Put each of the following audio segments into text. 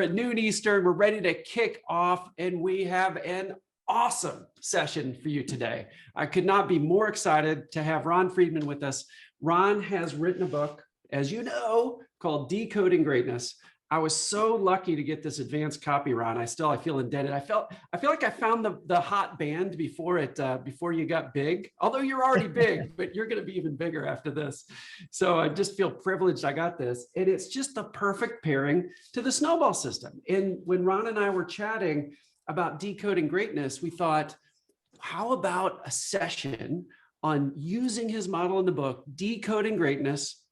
At noon Eastern, we're ready to kick off, and we have an awesome session for you today. I could not be more excited to have Ron Friedman with us. Ron has written a book, as you know, called Decoding Greatness. I was so lucky to get this advanced copy, Ron. I feel indebted. I feel like I found the hot band before you got big. Although you're already big, but you're going to be even bigger after this. So I just feel privileged I got this, and it's just the perfect pairing to the snowball system. And when Ron and I were chatting about decoding greatness, we thought, how about a session on using his model in the book, Decoding Greatness,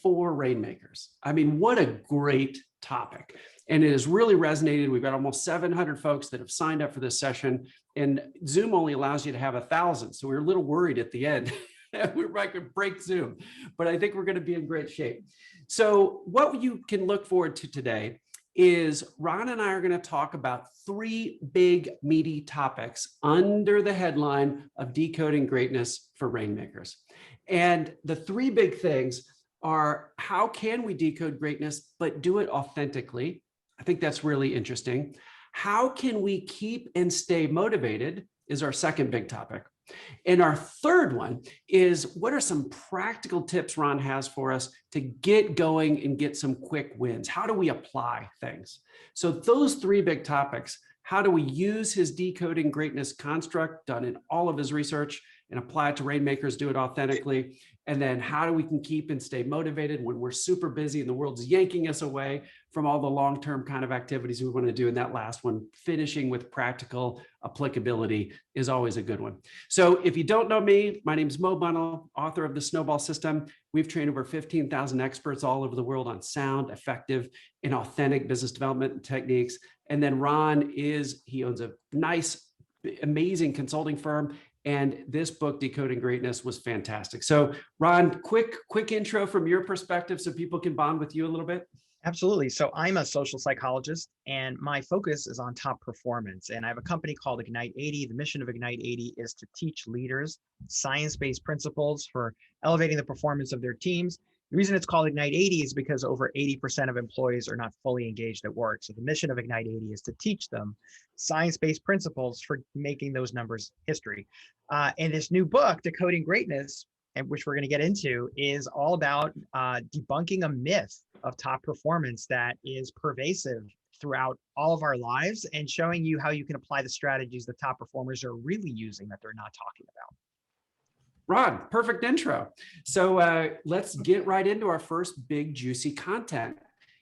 for Rainmakers. I mean, what a great topic. And it has really resonated. We've got almost 700 folks that have signed up for this session, and Zoom only allows you to have 1,000. So we were a little worried at the end. We might break Zoom, but I think we're going to be in great shape. So what you can look forward to today is Ron and I are going to talk about 3 big meaty topics under the headline of Decoding Greatness for Rainmakers. And the 3 big things are, how can we decode greatness, but do it authentically? I think that's really interesting. How can we keep and stay motivated is our second big topic. And our third one is, what are some practical tips Ron has for us to get going and get some quick wins? How do we apply things? So those 3 big topics: how do we use his decoding greatness construct done in all of his research and apply it to Rainmakers, do it authentically? And then how do we can keep and stay motivated when we're super busy and the world's yanking us away from all the long-term kind of activities we want to do? And that last one, finishing with practical applicability, is always a good one. So if you don't know me, my name is Bunnell, author of The Snowball System. We've trained over 15,000 experts all over the world on sound, effective, and authentic business development techniques. And then Ron he owns a nice, amazing consulting firm. And this book, Decoding Greatness, was fantastic. So Ron, quick intro from your perspective so people can bond with you a little bit. Absolutely. So I'm a social psychologist, and my focus is on top performance. And I have a company called Ignite 80. The mission of Ignite 80 is to teach leaders science-based principles for elevating the performance of their teams. The reason it's called Ignite 80 is because over 80% of employees are not fully engaged at work. So the mission of Ignite 80 is to teach them science-based principles for making those numbers history. And this new book, Decoding Greatness, and which we're going to get into, is all about debunking a myth of top performance that is pervasive throughout all of our lives, and showing you how you can apply the strategies that top performers are really using that they're not talking about. Ron, perfect intro. So let's get right into our first big juicy content.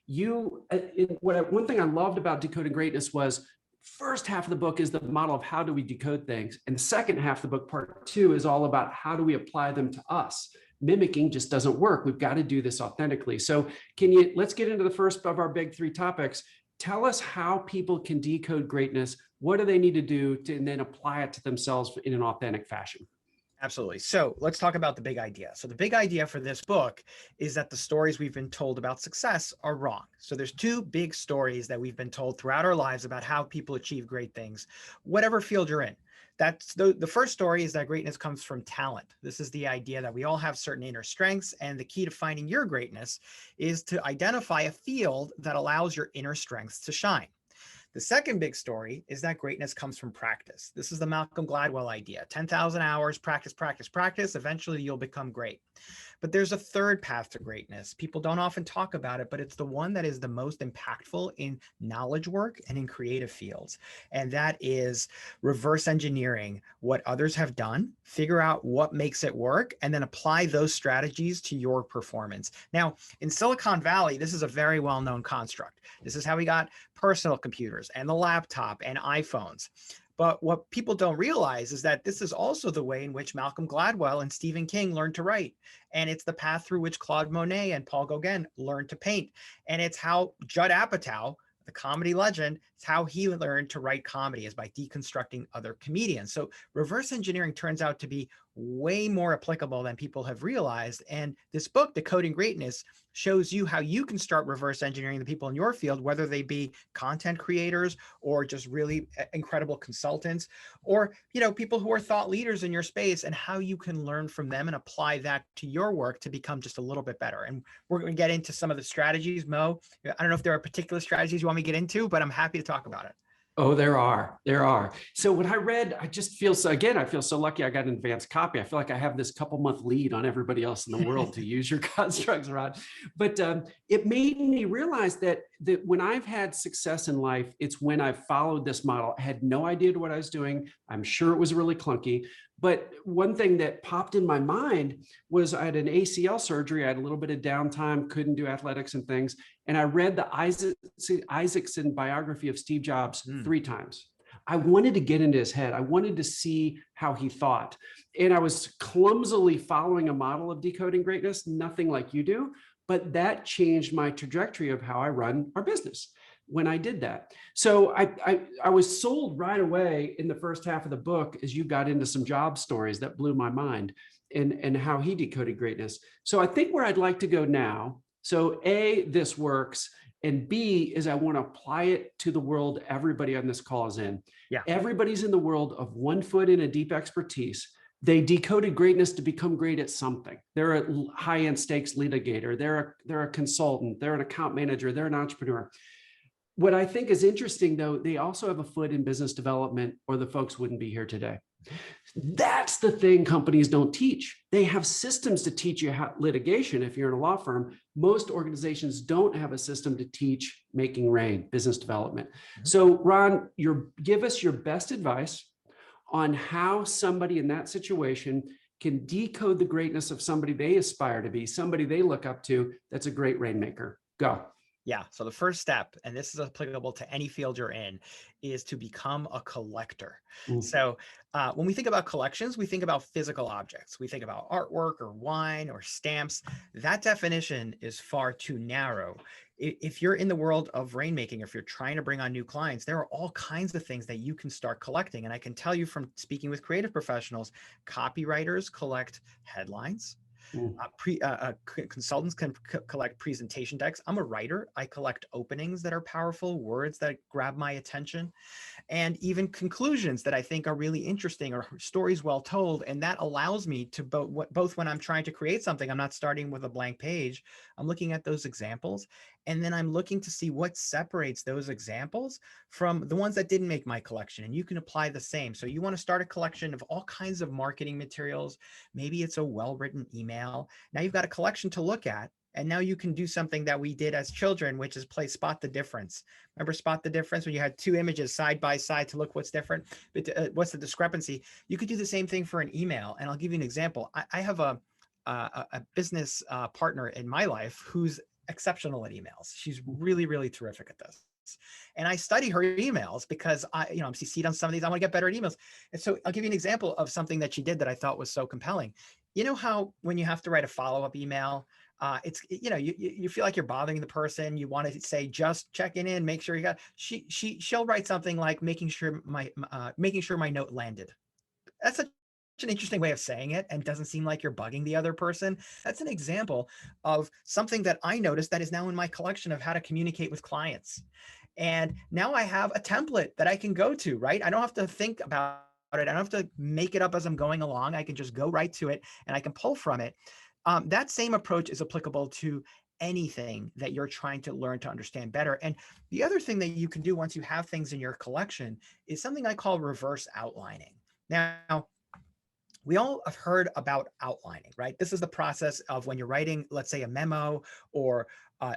One thing I loved about Decoding Greatness was, first half of the book is the model of how do we decode things, and the second half of the book, part 2, is all about how do we apply them to us. Mimicking just doesn't work. We've got to do this authentically. So let's get into the first of our big 3 topics. Tell us how people can decode greatness. What do they need to do and then apply it to themselves in an authentic fashion? Absolutely. So let's talk about the big idea. So the big idea for this book is that the stories we've been told about success are wrong. So there's 2 big stories that we've been told throughout our lives about how people achieve great things, whatever field you're in. That's the first story, is that greatness comes from talent. This is the idea that we all have certain inner strengths, and the key to finding your greatness is to identify a field that allows your inner strengths to shine. The second big story is that greatness comes from practice. This is the Malcolm Gladwell idea: 10,000 hours, practice, practice, practice. Eventually you'll become great. But there's a third path to greatness. People don't often talk about it, but it's the one that is the most impactful in knowledge work and in creative fields. And that is reverse engineering what others have done, figure out what makes it work, and then apply those strategies to your performance. Now, in Silicon Valley, this is a very well-known construct. This is how we got personal computers and the laptop and iPhones. But what people don't realize is that this is also the way in which Malcolm Gladwell and Stephen King learned to write. And it's the path through which Claude Monet and Paul Gauguin learned to paint. And it's how Judd Apatow, the comedy legend, it's how he learned to write comedy, is by deconstructing other comedians. So reverse engineering turns out to be way more applicable than people have realized. And this book, Decoding Greatness, shows you how you can start reverse engineering the people in your field, whether they be content creators or just really incredible consultants, or people who are thought leaders in your space, and how you can learn from them and apply that to your work to become just a little bit better. And we're going to get into some of the strategies. Mo, I don't know if there are particular strategies you want me to get into, but I'm happy to talk about it. Oh, there are. There are. So when I read, I just feel so, again, I feel so lucky I got an advanced copy. I feel like I have this couple-month lead on everybody else in the world to use your constructs, Rod. But it made me realize that when I've had success in life, it's when I've followed this model. I had no idea what I was doing. I'm sure it was really clunky. But one thing that popped in my mind was I had an ACL surgery. I had a little bit of downtime, couldn't do athletics and things. And I read the Isaacson biography of Steve Jobs 3 times. I wanted to get into his head. I wanted to see how he thought. And I was clumsily following a model of decoding greatness, nothing like you do, but that changed my trajectory of how I run our business when I did that. So I was sold right away in the first half of the book as you got into some job stories that blew my mind and how he decoded greatness. So I think where I'd like to go now, so A, this works, and B is I want to apply it to the world everybody on this call is in. Yeah. Everybody's in the world of 1 foot in a deep expertise. They decoded greatness to become great at something. They're a high-end stakes litigator. They're a consultant. They're an account manager. They're an entrepreneur. What I think is interesting, though, they also have a foot in business development, or the folks wouldn't be here today. That's the thing companies don't teach. They have systems to teach you how litigation. If you're in a law firm, most organizations don't have a system to teach making rain, business development. So Ron, give us your best advice on how somebody in that situation can decode the greatness of somebody they aspire to be, somebody they look up to that's a great rainmaker. Go. Yeah. So the first step, and this is applicable to any field you're in, is to become a collector. So when we think about collections, we think about physical objects. We think about artwork or wine or stamps. That definition is far too narrow. If you're in the world of rainmaking, if you're trying to bring on new clients, there are all kinds of things that you can start collecting. And I can tell you from speaking with creative professionals, copywriters collect headlines. Consultants can collect presentation decks. I'm a writer. I collect openings that are powerful, words that grab my attention, and even conclusions that I think are really interesting or stories well told. And that allows me to both when I'm trying to create something, I'm not starting with a blank page. I'm looking at those examples, and then I'm looking to see what separates those examples from the ones that didn't make my collection. And you can apply the same. So you want to start a collection of all kinds of marketing materials. Maybe it's a well-written email. Now you've got a collection to look at. And now you can do something that we did as children, which is play spot the difference. Remember spot the difference when you had 2 images side by side to look what's different, but what's the discrepancy? You could do the same thing for an email. And I'll give you an example. I have a business partner in my life who's exceptional at emails. She's really, really terrific at this. And I study her emails because I'm CC'd on some of these. I want to get better at emails. And so I'll give you an example of something that she did that I thought was so compelling. You know how when you have to write a follow-up email, you feel like you're bothering the person. You want to say, just checking in, make sure you got, she'll write something like making sure my note landed. That's such an interesting way of saying it, and doesn't seem like you're bugging the other person. That's an example of something that I noticed that is now in my collection of how to communicate with clients. And now I have a template that I can go to, right? I don't have to think about it. I don't have to make it up as I'm going along. I can just go right to it and I can pull from it. That same approach is applicable to anything that you're trying to learn to understand better. And the other thing that you can do once you have things in your collection is something I call reverse outlining. Now, we all have heard about outlining, right? This is the process of when you're writing, let's say, a memo or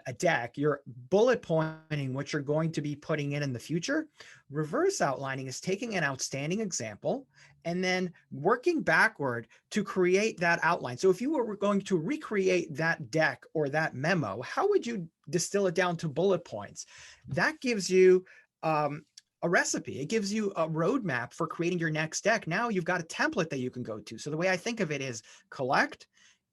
a deck, you're bullet pointing what you're going to be putting in the future. Reverse outlining is taking an outstanding example and then working backward to create that outline. So if you were going to recreate that deck or that memo, how would you distill it down to bullet points? That gives you a recipe. It gives you a roadmap for creating your next deck. Now you've got a template that you can go to. So the way I think of it is collect,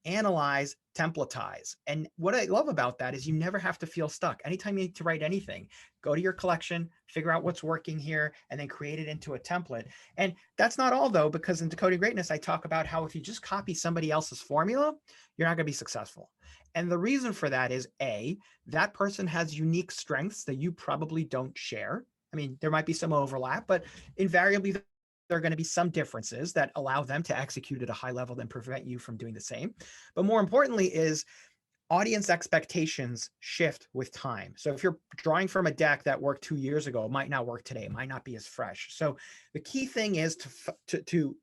analyze, templatize. And what I love about that is you never have to feel stuck. Anytime you need to write anything, go to your collection, figure out what's working here, and then create it into a template. And that's not all, though, because in Decoding Greatness, I talk about how if you just copy somebody else's formula, you're not going to be successful. And the reason for that is that person has unique strengths that you probably don't share. I mean, there might be some overlap, but invariably there are going to be some differences that allow them to execute at a high level and prevent you from doing the same. But more importantly is audience expectations shift with time. So if you're drawing from a deck that worked 2 years ago, it might not work today. It might not be as fresh. So the key thing is to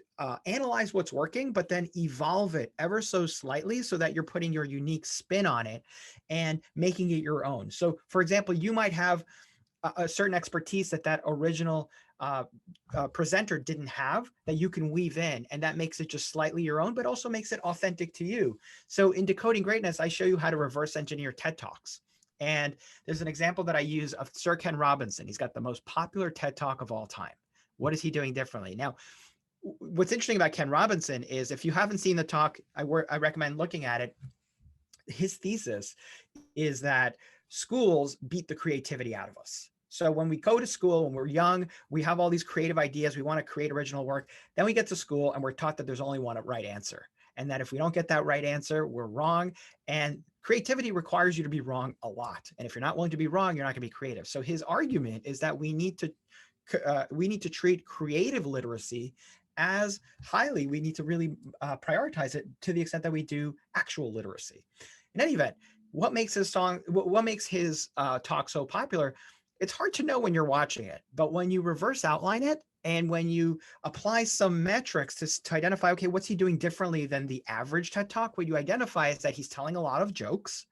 analyze what's working, but then evolve it ever so slightly so that you're putting your unique spin on it and making it your own. So for example, you might have a certain expertise that original presenter didn't have that you can weave in, and that makes it just slightly your own, but also makes it authentic to you. So in Decoding Greatness, I show you how to reverse engineer TED Talks. And there's an example that I use of Sir Ken Robinson. He's got the most popular TED Talk of all time. What is he doing differently? Now, what's interesting about Ken Robinson is if you haven't seen the talk, I recommend looking at it. His thesis is that schools beat the creativity out of us. So when we go to school, when we're young, we have all these creative ideas. We want to create original work. Then we get to school and we're taught that there's only one right answer. And that if we don't get that right answer, we're wrong. And creativity requires you to be wrong a lot. And if you're not willing to be wrong, you're not going to be creative. So his argument is that we need to treat creative literacy as highly. We need to really prioritize it to the extent that we do actual literacy. In any event, what makes his talk so popular? It's hard to know when you're watching it, but when you reverse outline it and when you apply some metrics to identify, okay, what's he doing differently than the average TED Talk? What you identify is that he's telling a lot of jokes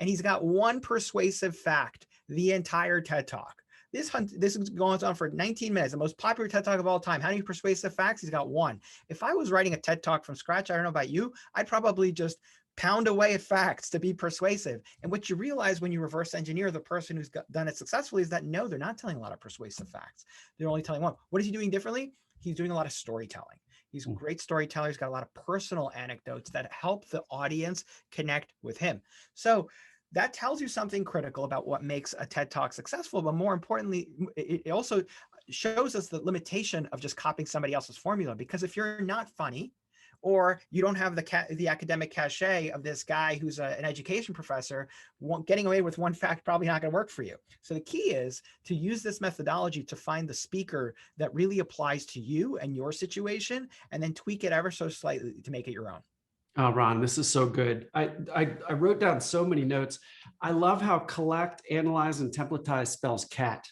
and he's got one persuasive fact the entire TED Talk. This goes on for 19 minutes, the most popular TED Talk of all time. How many persuasive facts? He's got one. If I was writing a TED Talk from scratch, I don't know about you, I'd probably just pound away at facts to be persuasive. And what you realize when you reverse engineer the person who's done it successfully is that no, they're not telling a lot of persuasive facts. They're only telling one. What is he doing differently? He's doing a lot of storytelling. He's a great storyteller. He's got a lot of personal anecdotes that help the audience connect with him. So that tells you something critical about what makes a TED Talk successful. But more importantly, it also shows us the limitation of just copying somebody else's formula. Because if you're not funny, or you don't have the academic cachet of this guy who's an education professor, getting away with one fact probably not going to work for you. So the key is to use this methodology to find the speaker that really applies to you and your situation, and then tweak it ever so slightly to make it your own. Oh, Ron, this is so good. I wrote down so many notes. I love how collect, analyze, and templatize spells cat.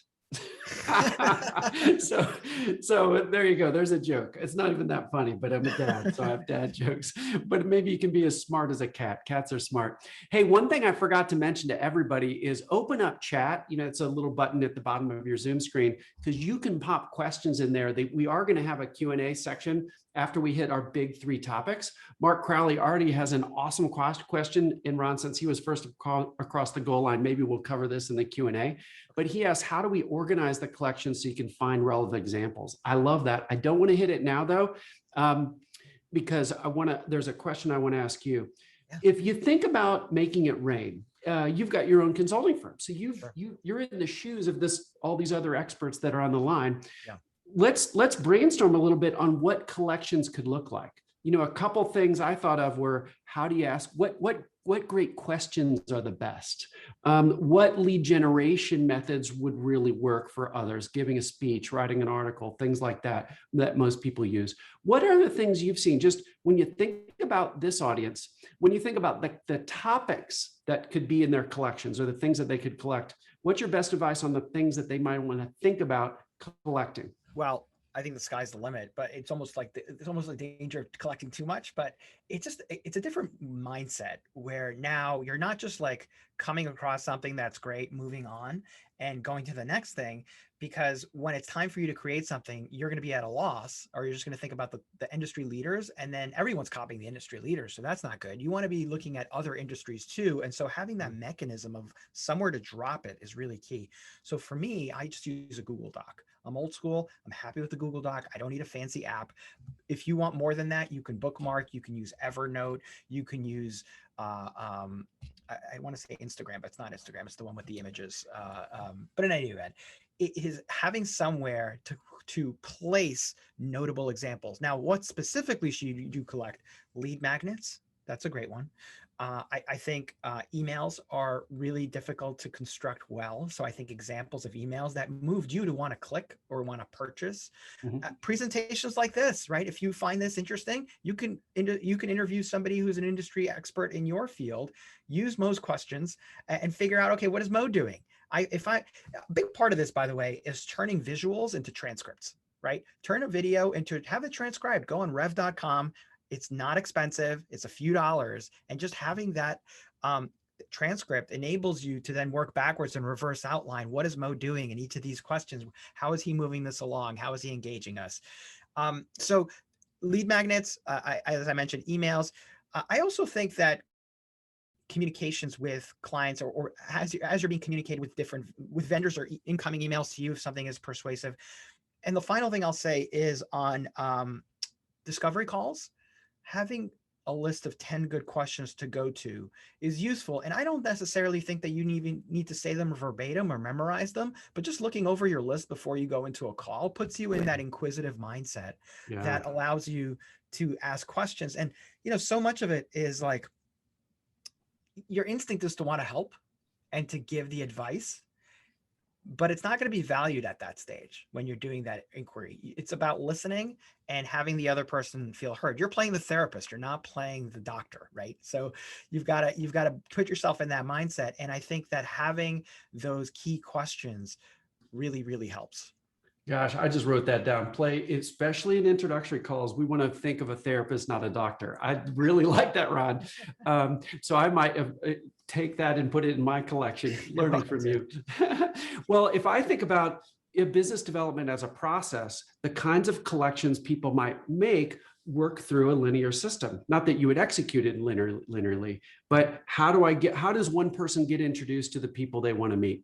so there you go. There's a joke. It's not even that funny, but I'm a dad, so I have dad jokes. But maybe you can be as smart as a cat. Cats are smart. Hey, one thing I forgot to mention to everybody is open up chat. You know, it's a little button at the bottom of your Zoom screen because you can pop questions in there. We are going to have a Q&A section after we hit our big 3 topics. Mark Crowley already has an awesome question. And Ron, since he was first across the goal line, maybe we'll cover this in the Q&A. But he asks, how do we organize the collection so you can find relevant examples? I love that. I don't want to hit it now, though, because there's a question I want to ask you. Yeah. If you think about making it rain, you've got your own consulting firm. So you're in the shoes of all these other experts that are on the line. Yeah. Let's brainstorm a little bit on what collections could look like. You know, a couple things I thought of were, how do you ask what great questions are the best? What lead generation methods would really work for others? Giving a speech, writing an article, things like that most people use. What are the things you've seen? Just when you think about this audience, when you think about the topics that could be in their collections or the things that they could collect, what's your best advice on the things that they might want to think about collecting? Well, I think the sky's the limit, but it's almost like the danger of collecting too much. But it's a different mindset where now you're not just like coming across something that's great, moving on and going to the next thing, because when it's time for you to create something, you're going to be at a loss, or you're just going to think about the industry leaders, and then everyone's copying the industry leaders. So that's not good. You want to be looking at other industries too. And so having that mechanism of somewhere to drop it is really key. So for me, I just use a Google Doc. I'm old school. I'm happy with the Google Doc. I don't need a fancy app. If you want more than that, you can bookmark. You can use Evernote. You can use, I want to say Instagram, but it's not Instagram. It's the one with the images. But in any event, it is having somewhere to place notable examples. Now, what specifically should you collect? Lead magnets. That's a great one. I think emails are really difficult to construct well. So I think examples of emails that moved you to want to click or want to purchase Mhm. presentations like this, right? If you find this interesting, you can interview somebody who's an industry expert in your field, use Mo's questions, and figure out, okay, what is Mo doing? A big part of this, by the way, is turning visuals into transcripts, right? Turn a video into, have it transcribed. Go on rev.com. It's not expensive. It's a few dollars, and just having that transcript enables you to then work backwards and reverse outline. What is Mo doing in each of these questions? How is he moving this along? How is he engaging us? So lead magnets, as I mentioned, emails. I also think that communications with clients, or as you're being communicated with vendors or incoming emails to you, if something is persuasive. And the final thing I'll say is on discovery calls, having a list of 10 good questions to go to is useful. And I don't necessarily think that you even need to say them verbatim or memorize them, but just looking over your list before you go into a call puts you in that inquisitive mindset Yeah. that allows you to ask questions. And, so much of it is like, your instinct is to want to help and to give the advice, but it's not going to be valued at that stage when you're doing that inquiry. It's about listening and having the other person feel heard. You're playing the therapist, you're not playing the doctor, right? So you've got to put yourself in that mindset. And I think that having those key questions really, really helps. Gosh, I just wrote that down. Play, especially in introductory calls, we want to think of a therapist, not a doctor. I really like that, Ron. So I might take that and put it in my collection, learning from you. Well, if I think about business development as a process, the kinds of collections people might make work through a linear system. Not that you would execute it linearly, but how does one person get introduced to the people they want to meet?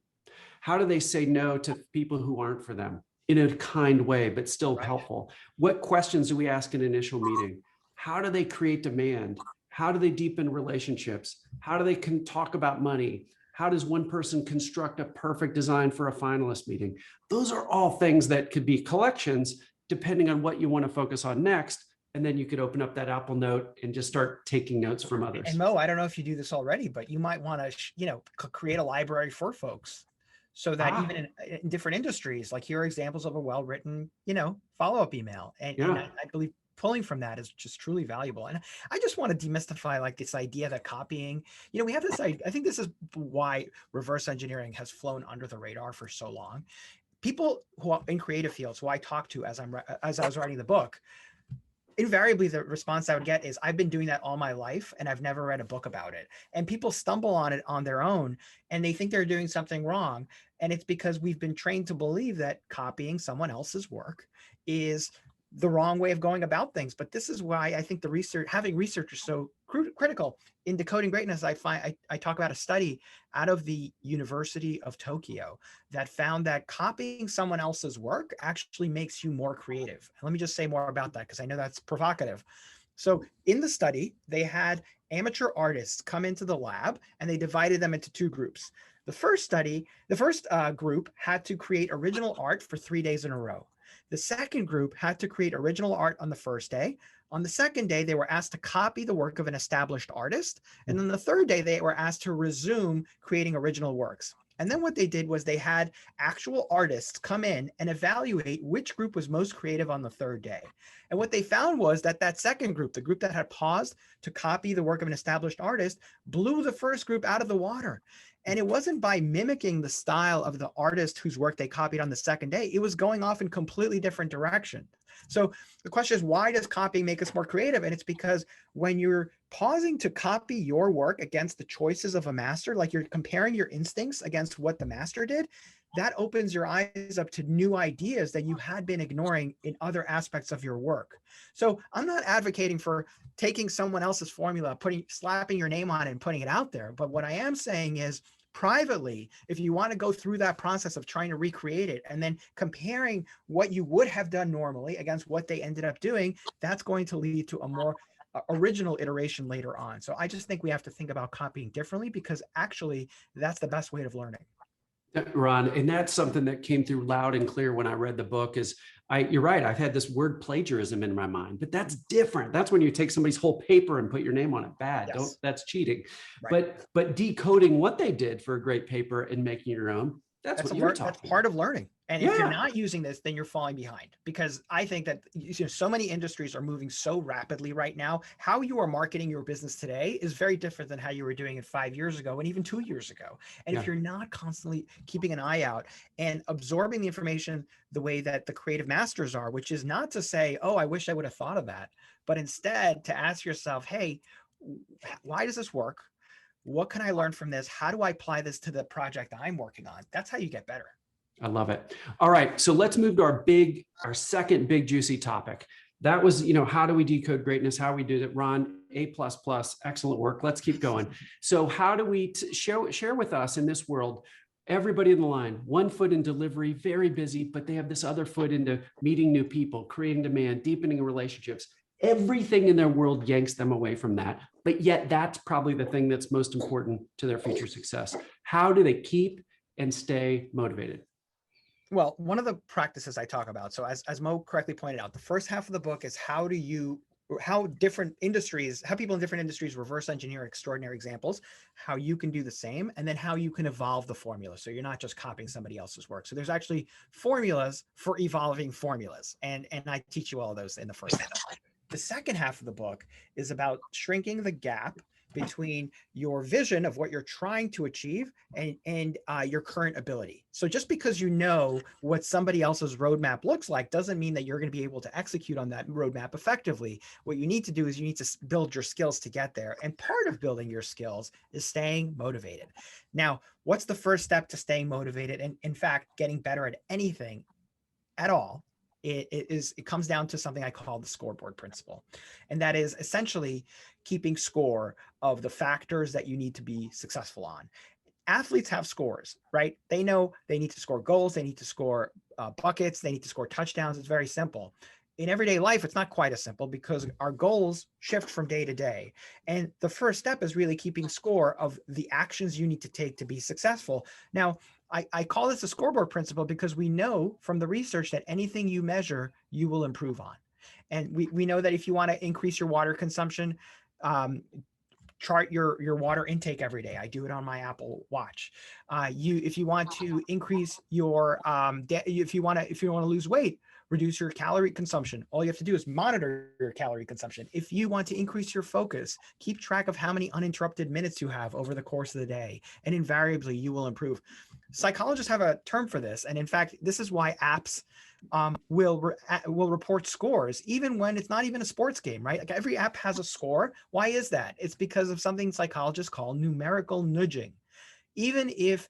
How do they say no to people who aren't for them in a kind way, but still helpful? What questions do we ask in an initial meeting? How do they create demand? How do they deepen relationships? How do they talk about money? How does one person construct a perfect design for a finalist meeting? Those are all things that could be collections depending on what you want to focus on next. And then you could open up that Apple Note and just start taking notes from others. And Mo, I don't know if you do this already, but you might want to, create a library for folks so that even in different industries, like here are examples of a well-written, follow-up email. And I believe pulling from that is just truly valuable. And I just want to demystify like this idea that copying, we have this, I think this is why reverse engineering has flown under the radar for so long. People who are in creative fields who I talk to as I was writing the book, invariably the response I would get is, I've been doing that all my life and I've never read a book about it. And people stumble on it on their own and they think they're doing something wrong. And it's because we've been trained to believe that copying someone else's work is the wrong way of going about things. But this is why I think having research is so critical. In Decoding Greatness, I talk about a study out of the University of Tokyo that found that copying someone else's work actually makes you more creative. And let me just say more about that, because I know that's provocative. So in the study, they had amateur artists come into the lab and they divided them into two groups. The first group had to create original art for 3 days in a row. The second group had to create original art on the first day. On the second day, they were asked to copy the work of an established artist. And then the third day, they were asked to resume creating original works. And then what they did was they had actual artists come in and evaluate which group was most creative on the third day. And what they found was that second group, the group that had paused to copy the work of an established artist, blew the first group out of the water. And it wasn't by mimicking the style of the artist whose work they copied on the second day. It was going off in completely different direction. So the question is, why does copying make us more creative? And it's because when you're pausing to copy your work against the choices of a master, like you're comparing your instincts against what the master did, that opens your eyes up to new ideas that you had been ignoring in other aspects of your work. So I'm not advocating for taking someone else's formula, slapping your name on it and putting it out there. But what I am saying is, privately, if you want to go through that process of trying to recreate it and then comparing what you would have done normally against what they ended up doing, that's going to lead to a more original iteration later on. So I just think we have to think about copying differently, because actually that's the best way of learning. Ron, and that's something that came through loud and clear when I read the book is you're right. I've had this word plagiarism in my mind, but that's different. That's when you take somebody's whole paper and put your name on it. Bad. Don't, Yes. that's cheating. Right. But decoding what they did for a great paper and making your own, that's what you're That's talking part about. of learning. And if you're Yeah. not using this, then you're falling behind, because I think that so many industries are moving so rapidly right now. How you are marketing your business today is very different than how you were doing it 5 years ago and even 2 years ago. And Yeah. if you're not constantly keeping an eye out and absorbing the information the way that the creative masters are, which is not to say, oh, I wish I would have thought of that, but instead to ask yourself, hey, why does this work? What can I learn from this? How do I apply this to the project I'm working on? That's how you get better. I love it. All right. So let's move to our second big juicy topic. That was, how do we decode greatness? How we did it. Ron, A++, excellent work. Let's keep going. So how do we share with us in this world, everybody in the line, one foot in delivery, very busy, but they have this other foot into meeting new people, creating demand, deepening relationships. Everything in their world yanks them away from that. But yet that's probably the thing that's most important to their future success. How do they keep and stay motivated? Well, one of the practices I talk about, so as Mo correctly pointed out, the first half of the book is how different industries, how people in different industries reverse engineer extraordinary examples, how you can do the same, and then how you can evolve the formula. So you're not just copying somebody else's work. So there's actually formulas for evolving formulas. And I teach you all of those in the first half. The second half of the book is about shrinking the gap between your vision of what you're trying to achieve and your current ability. So just because you know what somebody else's roadmap looks like doesn't mean that you're going to be able to execute on that roadmap effectively. What you need to do is you need to build your skills to get there. And part of building your skills is staying motivated. Now, what's the first step to staying motivated? And in fact, getting better at anything at all? It comes down to something I call the scoreboard principle. And that is essentially keeping score of the factors that you need to be successful on. Athletes have scores, right? They know they need to score goals, they need to score buckets, they need to score touchdowns. It's very simple. In everyday life, it's not quite as simple because our goals shift from day to day. And the first step is really keeping score of the actions you need to take to be successful. Now, I call this a scoreboard principle because we know from the research that anything you measure, you will improve on. And we know that if you want to increase your water consumption, chart your water intake every day. I do it on my Apple Watch. If you want to increase your if you want to lose weight, reduce your calorie consumption. All you have to do is monitor your calorie consumption. If you want to increase your focus, keep track of how many uninterrupted minutes you have over the course of the day, and invariably you will improve. Psychologists have a term for this, and in fact, this is why apps will report scores even when it's not even a sports game, right? Like every app has a score. Why is that? It's because of something psychologists call numerical nudging. Even if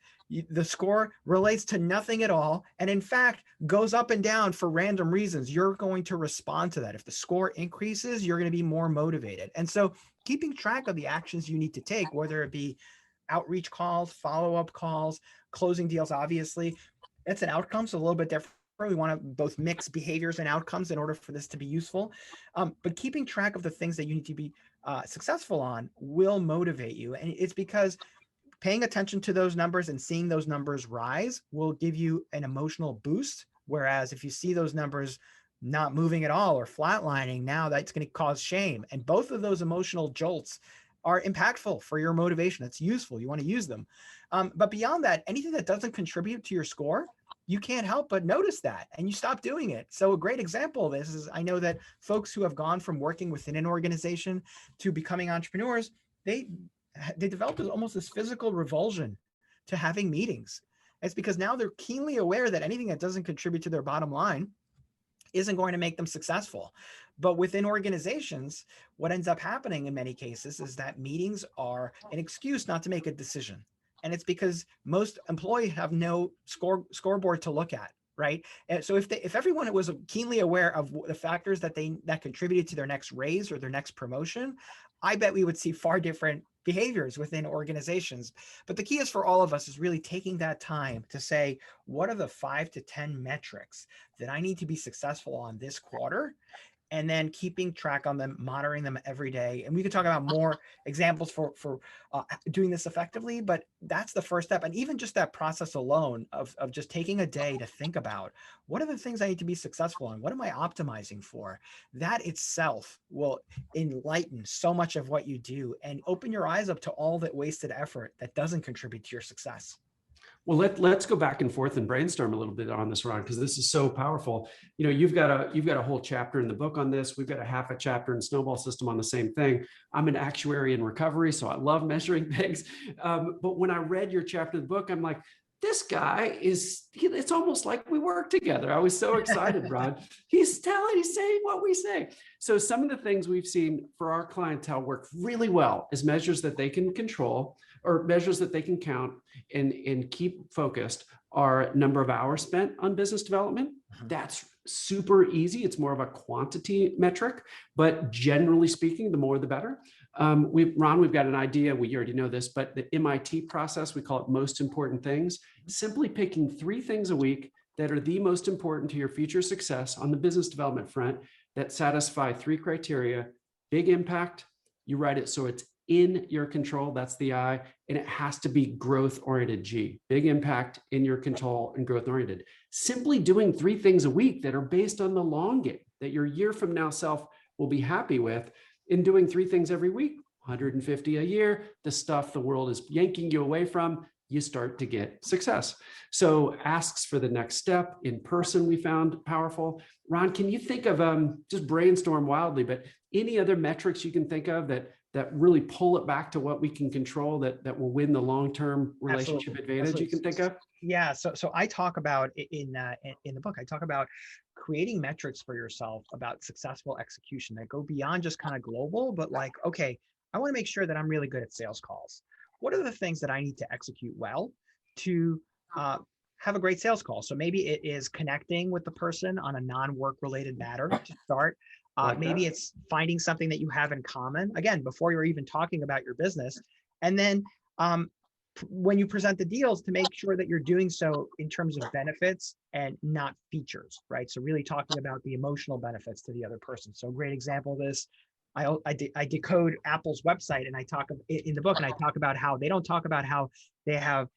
the score relates to nothing at all, and in fact goes up and down for random reasons, you're going to respond to that. If the score increases, you're going to be more motivated. And so keeping track of the actions you need to take, whether it be outreach calls, follow-up calls, closing deals, obviously, it's an outcome, so a little bit different. We want to both mix behaviors and outcomes in order for this to be useful. But keeping track of the things that you need to be successful on will motivate you. And it's because paying attention to those numbers and seeing those numbers rise will give you an emotional boost. Whereas if you see those numbers not moving at all or flatlining, now that's going to cause shame. And both of those emotional jolts are impactful for your motivation. It's useful. You want to use them. But beyond that, anything that doesn't contribute to your score, you can't help but notice that and you stop doing it. So a great example of this is I know that folks who have gone from working within an organization to becoming entrepreneurs, they developed almost this physical revulsion to having meetings. It's because now they're keenly aware that anything that doesn't contribute to their bottom line isn't going to make them successful. But within organizations, what ends up happening in many cases is that meetings are an excuse not to make a decision. And it's because most employees have no scoreboard to look at, right? And so if everyone was keenly aware of the factors that contributed to their next raise or their next promotion, I bet we would see far different behaviors within organizations. But the key is for all of us is really taking that time to say, what are the 5 to 10 metrics that I need to be successful on this quarter? and then keeping track on them, monitoring them every day. And we could talk about more examples for doing this effectively, but that's the first step. And even just that process alone of just taking a day to think about what are the things I need to be successful on? What am I optimizing for? That itself will enlighten so much of what you do and open your eyes up to all that wasted effort that doesn't contribute to your success. Well, let's go back and forth and brainstorm a little bit on this, Ron, because this is so powerful. You know, you've got a whole chapter in the book on this. We've got a half a chapter in Snowball System on the same thing. I'm an actuary in recovery, so I love measuring things. But when I read your chapter of the book, I'm like, this guy it's almost like we work together. I was so excited, Ron. He's saying what we say. So some of the things we've seen for our clientele work really well is measures that they can control or measures that they can count and keep focused are number of hours spent on business development. That's super easy. It's more of a quantity metric, but generally speaking, the more the better. Ron, we've got an idea. We already know this, but the MIT process, we call it most important things, simply picking 3 things a week that are the most important to your future success on the business development front that satisfy 3 criteria: big impact. You write it so it's in your control. That's the I, and it has to be growth oriented. G, big impact, in your control, and growth oriented. Simply doing 3 things a week that are based on the long game that your year from now self will be happy with, in doing 3 things every week, 150 a year, the stuff the world is yanking you away from, you start to get success. So asks for the next step in person, we found powerful. Ron, can you think of, just brainstorm wildly, but any other metrics you can think of that really pull it back to what we can control that will win the long-term relationship Absolutely. advantage you can think of? Yeah. So I talk about in the book, I talk about creating metrics for yourself about successful execution that go beyond just kind of global, but like, okay, I want to make sure that I'm really good at sales calls. What are the things that I need to execute well to have a great sales call? So maybe it is connecting with the person on a non-work related matter to start. Maybe it's finding something that you have in common, again, before you're even talking about your business. And then when you present the deals, to make sure that you're doing so in terms of benefits and not features, right? So really talking about the emotional benefits to the other person. So a great example of this, I decode Apple's website, and I talk in the book, and I talk about how they don't talk about how they have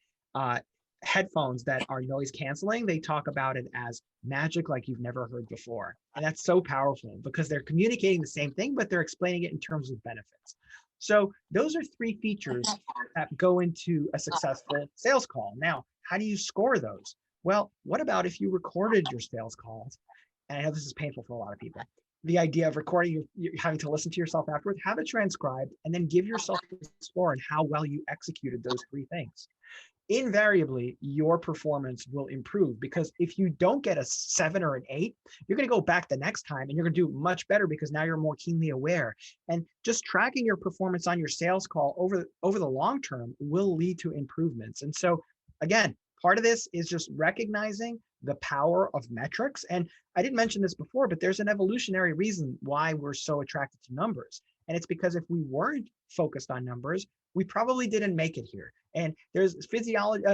headphones that are noise canceling. They talk about it as magic like you've never heard before. And that's so powerful because they're communicating the same thing, but they're explaining it in terms of benefits. So those are 3 features that go into a successful sales call. Now, how do you score those? Well, what about if you recorded your sales calls? And I know this is painful for a lot of people. The idea of recording, you're having to listen to yourself afterwards, have it transcribed, and then give yourself a score on how well you executed those 3 things. Invariably, your performance will improve, because if you don't get a 7 or an 8, you're going to go back the next time and you're going to do much better because now you're more keenly aware. And just tracking your performance on your sales call over the long term will lead to improvements. And so again, part of this is just recognizing the power of metrics. And I didn't mention this before, but there's an evolutionary reason why we're so attracted to numbers. And it's because if we weren't focused on numbers, we probably didn't make it here. And there's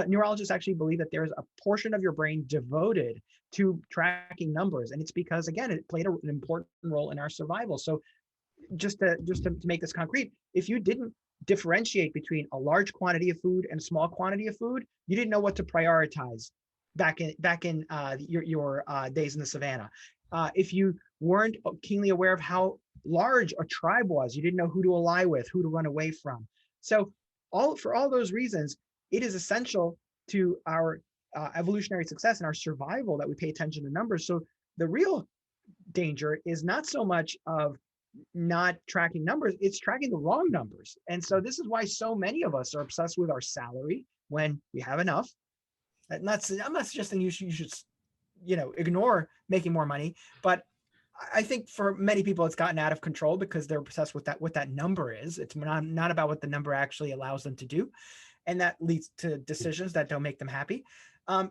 neurologists actually believe that there's a portion of your brain devoted to tracking numbers. And it's because, again, it played an important role in our survival. So just to make this concrete, if you didn't differentiate between a large quantity of food and a small quantity of food, you didn't know what to prioritize back in your days in the savannah. If you weren't keenly aware of how large a tribe was, you didn't know who to ally with, who to run away from. So for all those reasons, it is essential to our evolutionary success and our survival that we pay attention to numbers. So the real danger is not so much of not tracking numbers, it's tracking the wrong numbers. And so this is why so many of us are obsessed with our salary when we have enough. I'm not suggesting you should ignore making more money, but I think for many people it's gotten out of control because they're obsessed with what that number is. It's not about what the number actually allows them to do, and that leads to decisions that don't make them happy.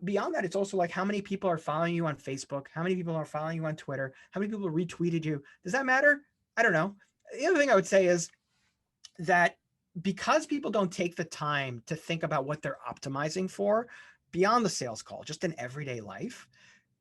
Beyond that, it's also like how many people are following you on Facebook, how many people are following you on Twitter, how many people retweeted you. Does that matter? I don't know. The other thing I would say is that because people don't take the time to think about what they're optimizing for beyond the sales call, just in everyday life,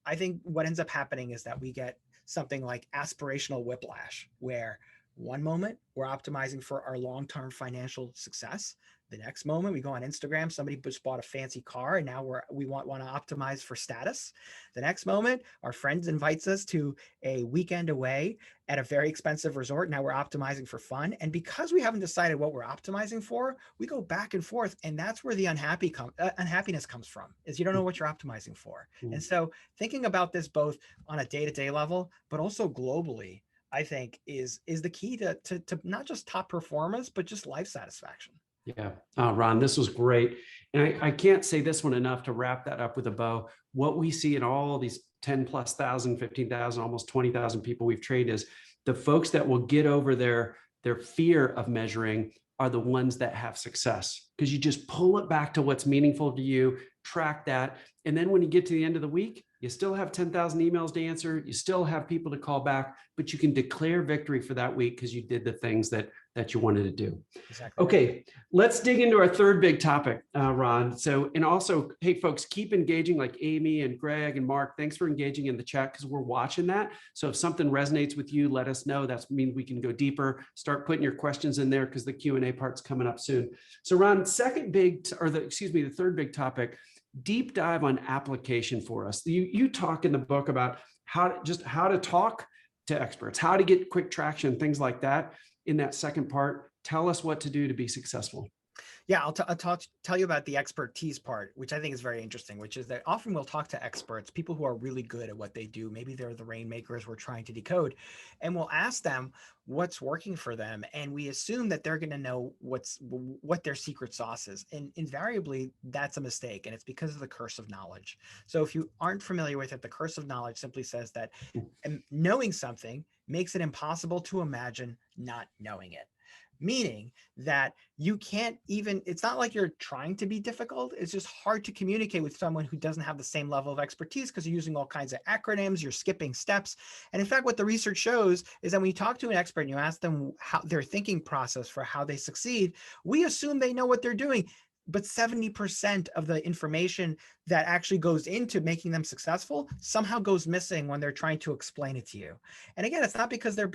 I think what ends up happening is that we get something like aspirational whiplash, where one moment we're optimizing for our long-term financial success. The next moment we go on Instagram, somebody just bought a fancy car and now we want to optimize for status. The next moment, our friend invites us to a weekend away at a very expensive resort. Now we're optimizing for fun. And because we haven't decided what we're optimizing for, we go back and forth. And that's where the unhappiness comes from, is you don't know what you're optimizing for. And so thinking about this both on a day-to-day level, but also globally, I think is the key to not just top performance, but just life satisfaction. Yeah. Ron, this was great. And I can't say this one enough to wrap that up with a bow. What we see in all these 10 plus thousand, 15,000, almost 20,000 people we've trained is the folks that will get over their fear of measuring are the ones that have success, because you just pull it back to what's meaningful to you, track that. And then when you get to the end of the week, you still have 10,000 emails to answer. You still have people to call back, but you can declare victory for that week because you did the things that you wanted to do. Exactly. Okay, let's dig into our third big topic, Ron. So, and also, hey, folks, keep engaging, like Amy and Greg and Mark. Thanks for engaging in the chat because we're watching that. So if something resonates with you, let us know. That means we can go deeper. Start putting your questions in there because the Q&A part's coming up soon. So Ron, the third big topic, deep dive on application for us. You talk in the book about how to talk to experts, how to get quick traction, things like that. In that second part, tell us what to do to be successful. Yeah, I'll tell you about the expertise part, which I think is very interesting, which is that often we'll talk to experts, people who are really good at what they do. Maybe they're the Rainmakers we're trying to decode, and we'll ask them what's working for them. And we assume that they're going to know what their secret sauce is. And invariably, that's a mistake. And it's because of the curse of knowledge. So if you aren't familiar with it, the curse of knowledge simply says that knowing something makes it impossible to imagine not knowing it. Meaning that you can't even, it's not like you're trying to be difficult. It's just hard to communicate with someone who doesn't have the same level of expertise because you're using all kinds of acronyms, you're skipping steps. And in fact, what the research shows is that when you talk to an expert and you ask them how their thinking process for how they succeed, we assume they know what they're doing. But 70% of the information that actually goes into making them successful somehow goes missing when they're trying to explain it to you. And again, it's not because they're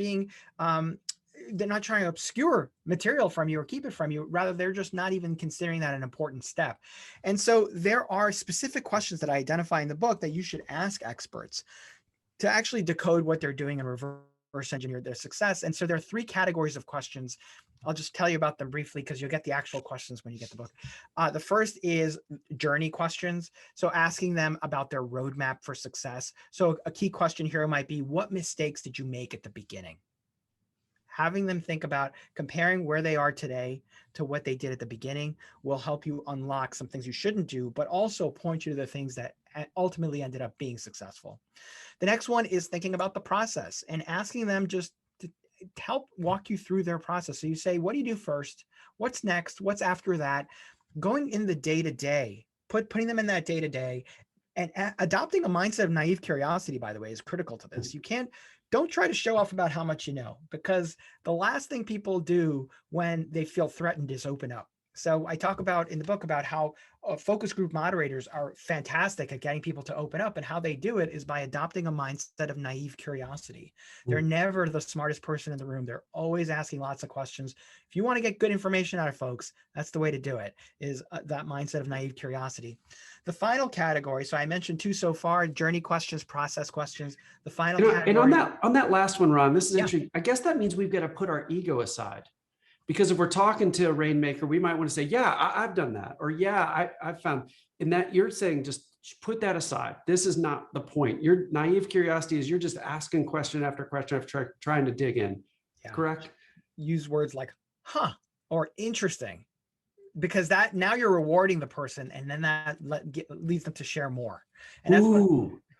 not trying to obscure material from you or keep it from you. Rather, they're just not even considering that an important step. And so there are specific questions that I identify in the book that you should ask experts to actually decode what they're doing and reverse engineer their success. And so there are three categories of questions. I'll just tell you about them briefly because you'll get the actual questions when you get the book. The first is journey questions. So asking them about their roadmap for success. So a key question here might be, what mistakes did you make at the beginning? Having them think about comparing where they are today to what they did at the beginning will help you unlock some things you shouldn't do, but also point you to the things that ultimately ended up being successful. The next one is thinking about the process and asking them just to help walk you through their process. So you say, what do you do first? What's next? What's after that? Going in the day-to-day, putting them in that day-to-day, and adopting a mindset of naive curiosity, by the way, is critical to this. Don't try to show off about how much you know, because the last thing people do when they feel threatened is open up. So I talk about in the book about how focus group moderators are fantastic at getting people to open up, and how they do it is by adopting a mindset of naive curiosity. They're never the smartest person in the room. They're always asking lots of questions. If you want to get good information out of folks, that's the way to do it, is that mindset of naive curiosity. The final category, so I mentioned two so far: journey questions, process questions. The final category. And on that last one, Ron, this is interesting. I guess that means we've got to put our ego aside. Because if we're talking to a Rainmaker, we might want to say, yeah, I've done that. Or yeah, I've found, and that you're saying, just put that aside. This is not the point. Your naive curiosity is you're just asking question after question after trying to dig in. Yeah. Correct? Use words like, huh, or interesting, because that now you're rewarding the person, and then that leads them to share more. And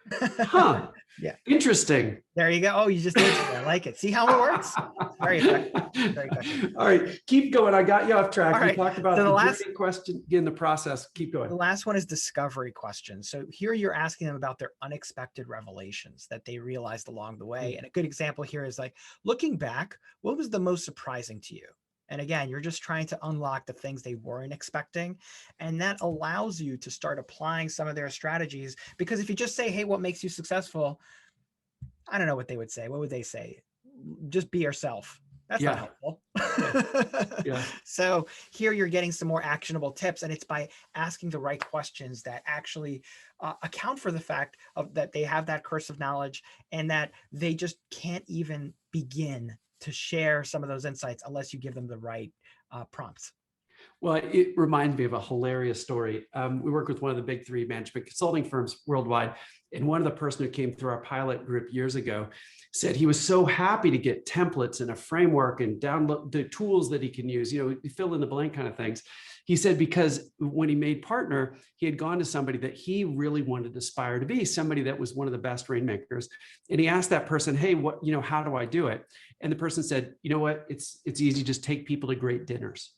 that's huh. Yeah. Interesting. There you go. Oh, you just answered it. I like it. See how it works? It's very effective. Very effective. All right. Keep going. I got you off track. All right. You talked about the last question in the process. Keep going. The last one is discovery questions. So here you're asking them about their unexpected revelations that they realized along the way. And a good example here is like, looking back, what was the most surprising to you? And again, you're just trying to unlock the things they weren't expecting. And that allows you to start applying some of their strategies. Because if you just say, hey, what makes you successful? I don't know what they would say. What would they say? Just be yourself. That's not Yeah. helpful. Yeah. So here you're getting some more actionable tips, and it's by asking the right questions that actually account for the fact that they have that curse of knowledge and that they just can't even begin to share some of those insights unless you give them the right prompts. Well, it reminds me of a hilarious story. We work with one of the big three management consulting firms worldwide. And one of the person who came through our pilot group years ago said he was so happy to get templates and a framework and download the tools that he can use, fill in the blank kind of things. He said, because when he made partner, he had gone to somebody that he really wanted to aspire to be, somebody that was one of the best Rainmakers. And he asked that person, hey, how do I do it? And the person said, you know what, it's easy, just take people to great dinners.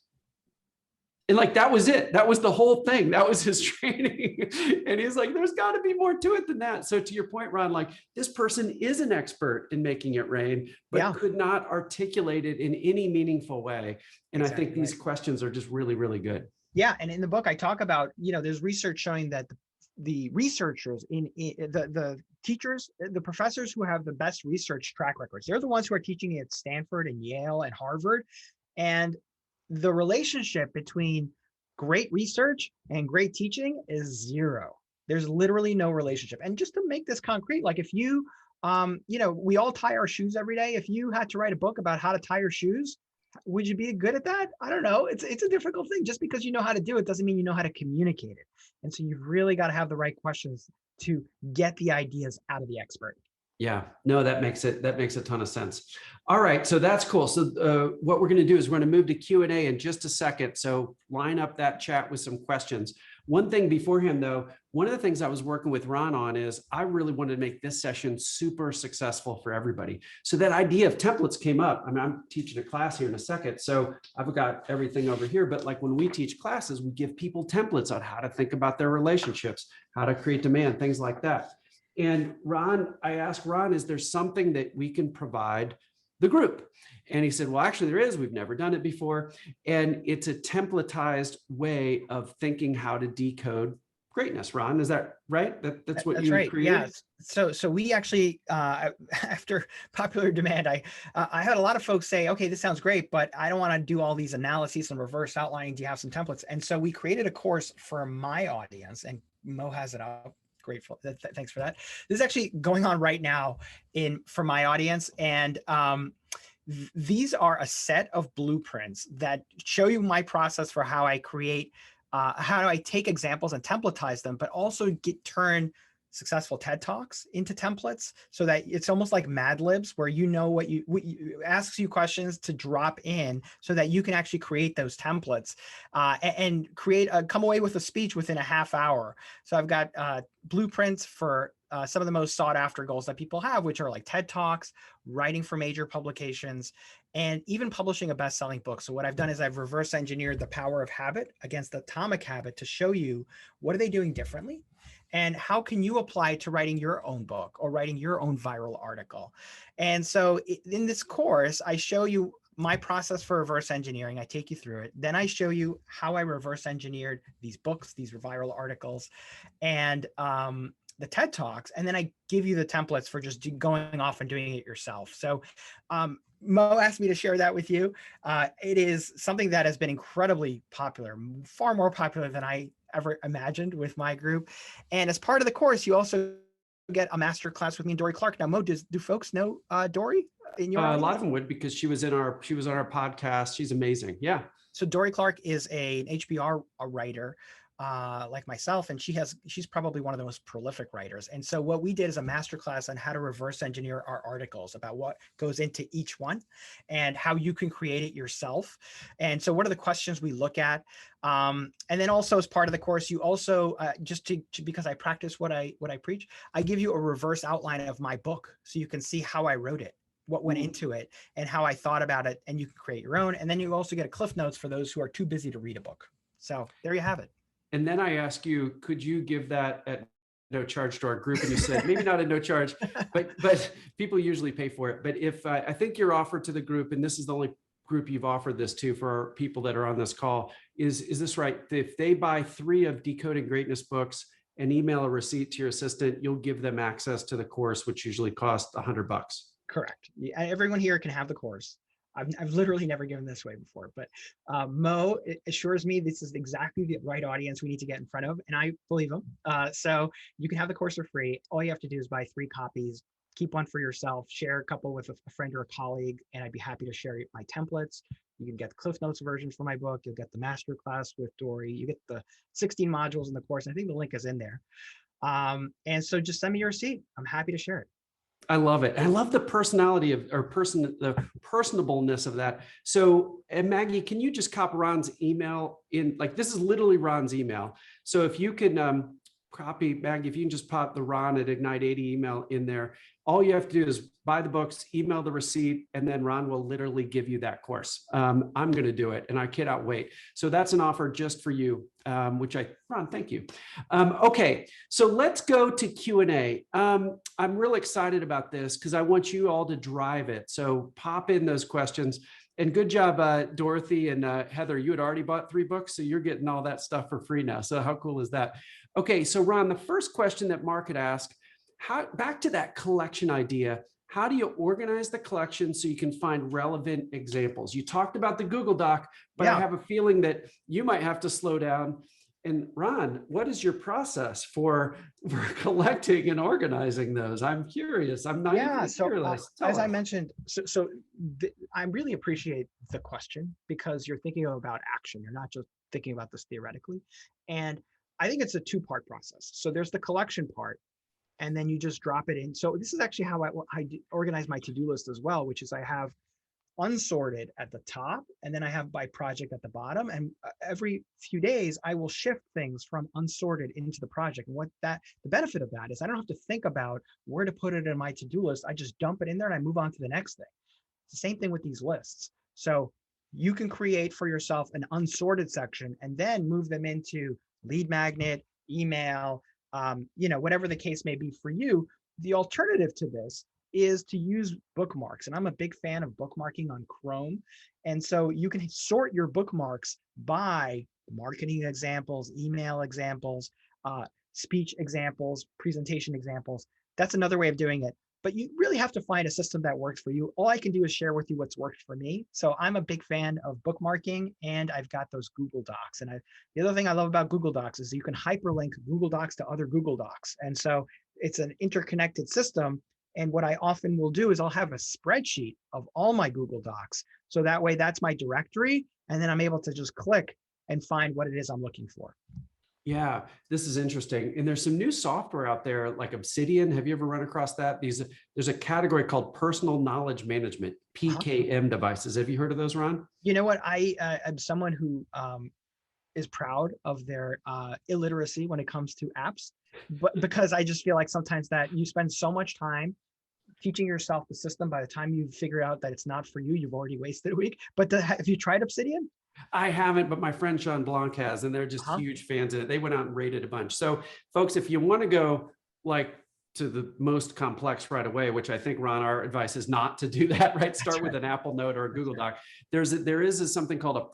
And like, that was it. That was the whole thing. That was his training. And he's like, there's got to be more to it than that. So to your point, Ron, like this person is an expert in making it rain, but could not articulate it in any meaningful way. And I think these questions are just really, really good. Yeah. And in the book, I talk about, there's research showing that the researchers the teachers, the professors who have the best research track records, they're the ones who are teaching at Stanford and Yale and Harvard. And the relationship between great research and great teaching is zero. There's literally no relationship. And just to make this concrete, like if you, we all tie our shoes every day. If you had to write a book about how to tie your shoes, would you be good at that? I don't know. It's a difficult thing. Just because you know how to do it doesn't mean you know how to communicate it. And so you've really got to have the right questions to get the ideas out of the expert. Yeah, no, that makes a ton of sense. All right, so that's cool. So what we're going to do is we're going to move to Q&A in just a second. So line up that chat with some questions. One thing beforehand, though, one of the things I was working with Ron on is I really wanted to make this session super successful for everybody. So that idea of templates came up. I mean, I'm teaching a class here in a second, so I've got everything over here. But like when we teach classes, we give people templates on how to think about their relationships, how to create demand, things like that. And Ron, I asked Ron, is there something that we can provide the group? And he said, well, actually there is. We've never done it before. And it's a templatized way of thinking how to decode greatness. Ron, is that right? That's what you created? Yes. So we actually, after popular demand, I had a lot of folks say, okay, this sounds great, but I don't want to do all these analyses and reverse outlining. Do you have some templates? And so we created a course for my audience, and Mo has it up. Grateful. Thanks for that. This is actually going on right now for my audience. And these are a set of blueprints that show you my process for how I create, how do I take examples and templatize them, but also turn successful TED Talks into templates so that it's almost like Mad Libs where what asks you questions to drop in so that you can actually create those templates and come away with a speech within a half hour. So I've got blueprints for some of the most sought after goals that people have, which are like TED Talks, writing for major publications, and even publishing a best-selling book. So what I've done is I've reverse engineered the power of habit against atomic habit to show you what are they doing differently and how can you apply to writing your own book or writing your own viral article. And so in this course, I show you my process for reverse engineering. I take you through it. Then I show you how I reverse engineered these books, these viral articles, and the TED Talks. And then I give you the templates for just going off and doing it yourself. So Mo asked me to share that with you. It is something that has been incredibly popular, far more popular than I ever imagined with my group. And as part of the course, you also get a master class with me and Dory Clark. Now, Mo, do folks know Dory? In your a lot of them would, because she was on our podcast. She's amazing. Yeah. So Dory Clark is an HBR writer like myself, and she's probably one of the most prolific writers. And so what we did is a masterclass on how to reverse engineer our articles, about what goes into each one and how you can create it yourself. And so what are the questions we look at? And then also as part of the course, you also because I practice what I preach, I give you a reverse outline of my book so you can see how I wrote it, what went into it, and how I thought about it, and you can create your own. And then you also get a Cliff Notes for those who are too busy to read a book. So there you have it. And then I ask you, could you give that at no charge to our group? And you said, maybe not at no charge, but people usually pay for it. But if I think your offer to the group, and this is the only group you've offered this to for people that are on this call, is this right? If they buy 3 of Decoding Greatness books and email a receipt to your assistant, you'll give them access to the course, which usually costs $100. Correct. Everyone here can have the course. I've literally never given this away before, but Mo assures me this is exactly the right audience we need to get in front of, and I believe him. So you can have the course for free. All you have to do is buy 3 copies, keep one for yourself, share a couple with a friend or a colleague, and I'd be happy to share my templates. You can get the Cliff Notes version for my book. You'll get the master class with Dory. You get the 16 modules in the course. I think the link is in there. And so just send me your receipt. I'm happy to share it. I love it. I love the personality of, or the personableness of that. So, and Maggie, can you just copy Ron's email in, like, this is literally Ron's email. So if you can copy, Maggie, if you can just pop the Ron at Ignite 80 email in there, all you have to do is buy the books, email the receipt, and then Ron will literally give you that course. I'm going to do it, and I cannot wait. So that's an offer just for you, Ron, thank you. Okay, so let's go to Q&A. I'm real excited about this because I want you all to drive it. So pop in those questions. And good job, Dorothy and Heather, you had already bought 3 books, so you're getting all that stuff for free now. So how cool is that? Okay, so Ron, the first question that Mark had asked, back to that collection idea, how do you organize the collection so you can find relevant examples? You talked about the Google Doc, but I have a feeling that you might have to slow down. And Ron, what is your process for collecting and organizing those? I'm curious. I'm not even curious. As I mentioned, I really appreciate the question because you're thinking about action. You're not just thinking about this theoretically. And I think it's a 2-part process. So there's the collection part, and then you just drop it in. So this is actually how I organize my to-do list as well, which is I have unsorted at the top, and then I have by project at the bottom. And every few days, I will shift things from unsorted into the project. And the benefit of that is I don't have to think about where to put it in my to-do list. I just dump it in there and I move on to the next thing. It's the same thing with these lists. So you can create for yourself an unsorted section and then move them into lead magnet, email, whatever the case may be for you. The alternative to this is to use bookmarks. And I'm a big fan of bookmarking on Chrome. And so you can sort your bookmarks by marketing examples, email examples, speech examples, presentation examples. That's another way of doing it. But you really have to find a system that works for you. All I can do is share with you what's worked for me. So I'm a big fan of bookmarking, and I've got those Google Docs. And the other thing I love about Google Docs is you can hyperlink Google Docs to other Google Docs. And so it's an interconnected system. And what I often will do is I'll have a spreadsheet of all my Google Docs. So that way that's my directory. And then I'm able to just click and find what it is I'm looking for. Yeah, this is interesting. And there's some new software out there like Obsidian. Have you ever run across that? There's a category called personal knowledge management, PKM devices. Have you heard of those, Ron? You know what? I am someone who is proud of their illiteracy when it comes to apps, but because I just feel like sometimes that you spend so much time teaching yourself the system, by the time you figure out that it's not for you, you've already wasted a week. But have you tried Obsidian? I haven't, but my friend Sean Blanc has, and they're just huge fans of it. They went out and rated a bunch. So folks, if you want to go like to the most complex right away, which I think, Ron, our advice is not to do that, right? Start with an Apple Note or a Google Doc. There is something called a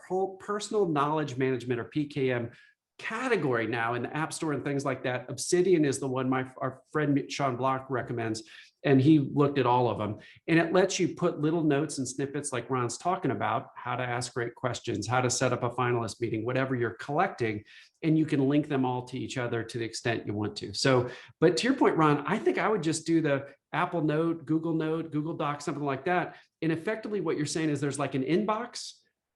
personal knowledge management, or PKM, category now in the App Store and things like that. Obsidian is the one our friend Sean Blanc recommends, and he looked at all of them. And it lets you put little notes and snippets like Ron's talking about, how to ask great questions, how to set up a finalist meeting, whatever you're collecting, and you can link them all to each other to the extent you want to. So, but to your point, Ron, I think I would just do the Apple Note, Google Doc, something like that. And effectively what you're saying is there's like an inbox,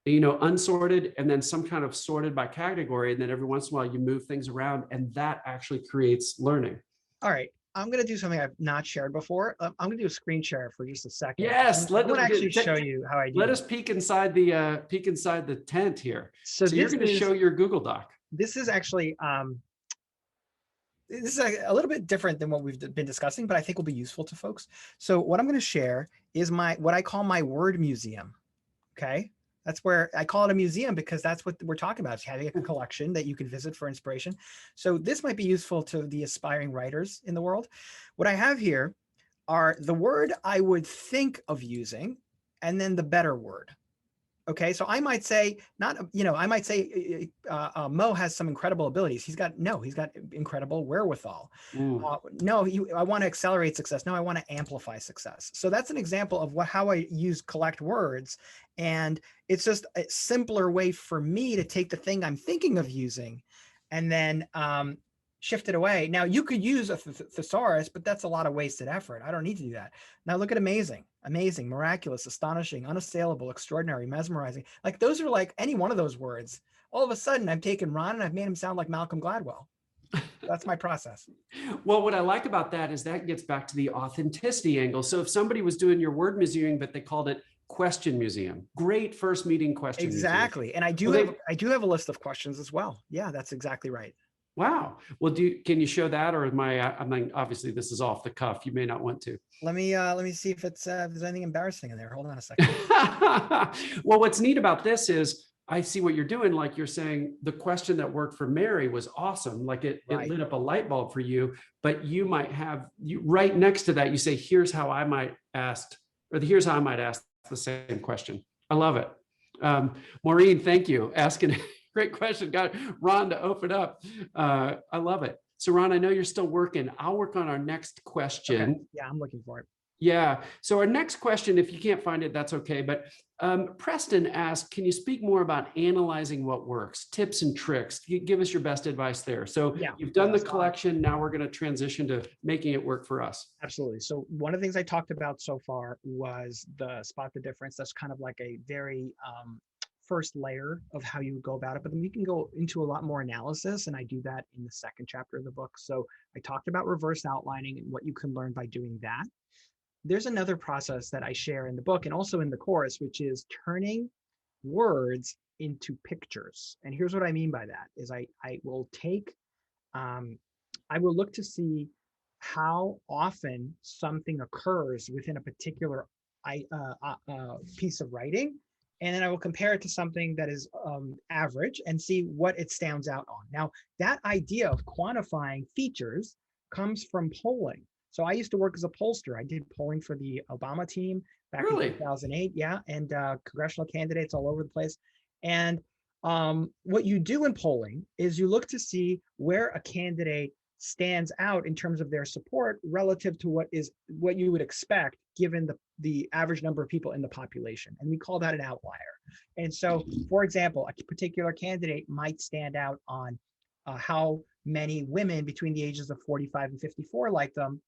unsorted, and then some kind of sorted by category. And then every once in a while you move things around, and that actually creates learning. All right. I'm going to do something I've not shared before. I'm going to do a screen share for just a second. Yes. I'm going to actually show you how I do. Let us peek inside the tent here. So you're going to show your Google Doc. This is actually, this is a little bit different than what we've been discussing, but I think will be useful to folks. So what I'm going to share is what I call my word museum. Okay. That's where I call it a museum, because that's what we're talking about. It's having a collection that you can visit for inspiration. So this might be useful to the aspiring writers in the world. What I have here are the word I would think of using, and then the better word. Okay, so I might say not, I might say Mo has some incredible abilities. He's got incredible wherewithal. Mm. No, I want to accelerate success. No, I want to amplify success. So that's an example of how I use collect words, and it's just a simpler way for me to take the thing I'm thinking of using, and then shift it away. Now you could use a thesaurus, but that's a lot of wasted effort. I don't need to do that. Now look at amazing, miraculous, astonishing, unassailable, extraordinary, mesmerizing. Like those are like any one of those words. All of a sudden I've taken Ron and I've made him sound like Malcolm Gladwell. That's my process. Well, what I like about that is that gets back to the authenticity angle. So if somebody was doing your word museum, but they called it question museum, great first meeting question. Exactly. Museum. And I do have a list of questions as well. Yeah, that's exactly right. Wow. Well, can you show that, or I mean, obviously this is off the cuff. You may not want to. Let me see if if there's anything embarrassing in there. Hold on a second. Well, what's neat about this is I see what you're doing. Like you're saying, the question that worked for Mary was awesome. Like it lit up a light bulb for you, but you might have right next to that, you say, here's how I might ask the same question. I love it. Maureen, thank you. Asking great question. Got Ron to open up. I love it. So Ron, I know you're still working. I'll work on our next question. Okay. Yeah, I'm looking for it. Yeah. So our next question, if you can't find it, that's okay. But Preston asked, can you speak more about analyzing what works, tips and tricks? Give us your best advice there. So yeah, you've done the collection. Now we're going to transition to making it work for us. Absolutely. So one of the things I talked about so far was the spot the difference. That's kind of like a very first layer of how you go about it, but then we can go into a lot more analysis, and I do that in the second chapter of the book. So I talked about reverse outlining and what you can learn by doing that. There's another process that I share in the book and also in the course, which is turning words into pictures. And here's what I mean by that is I will look to see how often something occurs within a particular piece of writing. And then I will compare it to something that is average and see what it stands out on. Now, that idea of quantifying features comes from polling. So I used to work as a pollster. I did polling for the Obama team back in 2008. Yeah, and congressional candidates all over the place. And what you do in polling is you look to see where a candidate stands out in terms of their support relative to what you would expect given the average number of people in the population. And we call that an outlier. And so, for example, a particular candidate might stand out on how many women between the ages of 45 and 54 like them.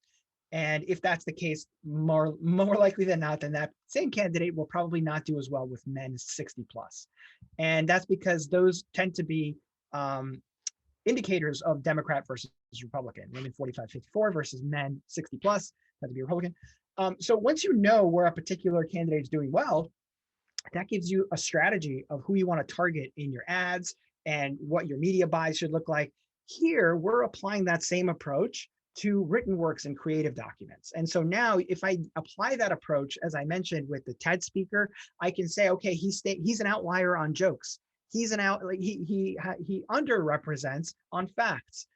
And if that's the case, more likely than not, then that same candidate will probably not do as well with men 60 plus. And that's because those tend to be indicators of Democrat versus Republican. Women 45, 54 versus men 60 plus tend to be Republican. So once you know where a particular candidate is doing well, that gives you a strategy of who you want to target in your ads and what your media buys should look like. Here, we're applying that same approach to written works and creative documents. And so now if I apply that approach, as I mentioned with the TED speaker, I can say, okay, he's an outlier on jokes. He underrepresents on facts.